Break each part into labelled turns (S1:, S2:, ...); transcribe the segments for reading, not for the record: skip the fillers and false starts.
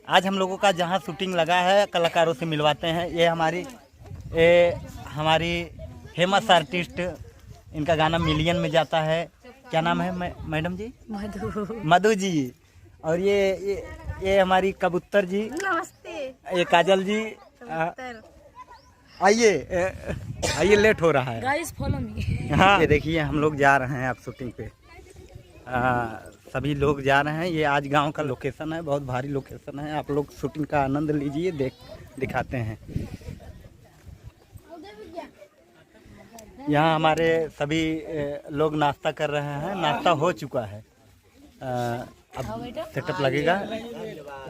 S1: आज हम लोगों का जहाँ शूटिंग लगा है कलाकारों से मिलवाते हैं। ये हमारी फेमस आर्टिस्ट, इनका गाना मिलियन में जाता है। क्या नाम है मैडम जी? मधु जी। और ये हमारी कबूतर जी।
S2: नमस्ते।
S1: ये काजल जी। आइए लेट हो रहा है।
S2: Guys follow me.
S1: हाँ, ये देखिए हम लोग जा रहे हैं अब शूटिंग पे। सभी लोग जा रहे हैं। ये आज गांव का लोकेशन है, बहुत भारी लोकेशन है। आप लोग शूटिंग का आनंद लीजिए, दिखाते हैं। यहाँ हमारे सभी लोग नाश्ता कर रहे हैं। नाश्ता हो चुका है, अब सेटअप लगेगा।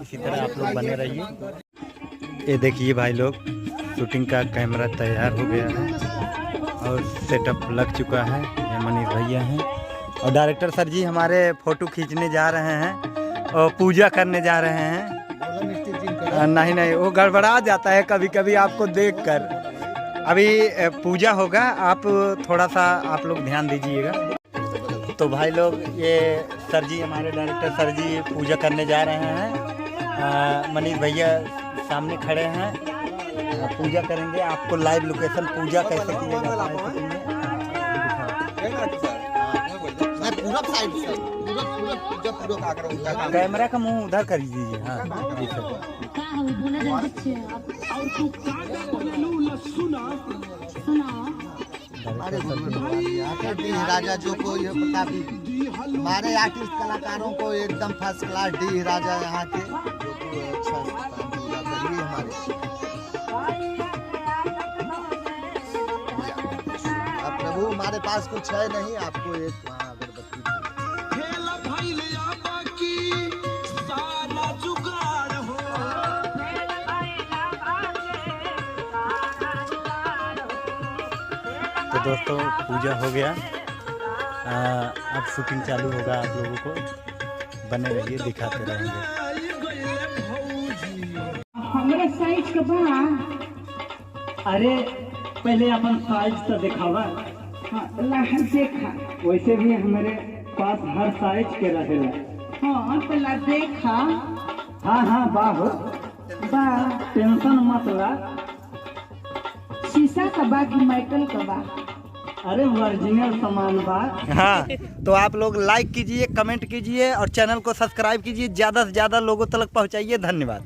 S1: इसी तरह आप लोग बने रहिए। ये देखिए भाई लोग, शूटिंग का कैमरा तैयार हो गया है और सेटअप लग चुका है। ये मनीष भैया हैं और डायरेक्टर सर जी हमारे फोटो खींचने जा रहे हैं और पूजा करने जा रहे हैं। नहीं, वो गड़बड़ा जाता है कभी कभी आपको देखकर। अभी पूजा होगा, आप थोड़ा सा आप लोग ध्यान दीजिएगा। तो भाई लोग, ये सर जी हमारे डायरेक्टर सर जी पूजा करने जा रहे हैं। मनीष भैया सामने खड़े हैं, पूजा करेंगे। आपको लाइव लोकेशन पूजा कैसे कैमरा का मुंह उधर कर दीजिए। हाँ जी सर।
S3: राजा जो को ये हमारे आर्टिस्ट कलाकारों को एकदम फर्स्ट क्लास डी राजा यहाँ के अच्छा हमारे। अब प्रभु हमारे पास कुछ है नहीं, आपको एक अगरबत्ती
S1: तो दोस्तों पूजा हो गया। अब शूटिंग चालू होगा। आप लोगों को बने रहिए, दिखाते रहेंगे।
S4: हमारे साइज के बा। अरे पहले अपन साइज तो दिखावा। हाँ लहर देखा, वैसे भी हमारे पास हर साइज के रहेला। हाँ पहला देखा। हाँ बाबू बा, टेंशन मत ला। शीशा का बा कि मेटल का बा? अरे ओरिजिनल सामान बा।
S1: हाँ, तो आप लोग लाइक कीजिए, कमेंट कीजिए और चैनल को सब्सक्राइब कीजिए। ज़्यादा से ज़्यादा लोगों तक पहुँचाइए। धन्यवाद।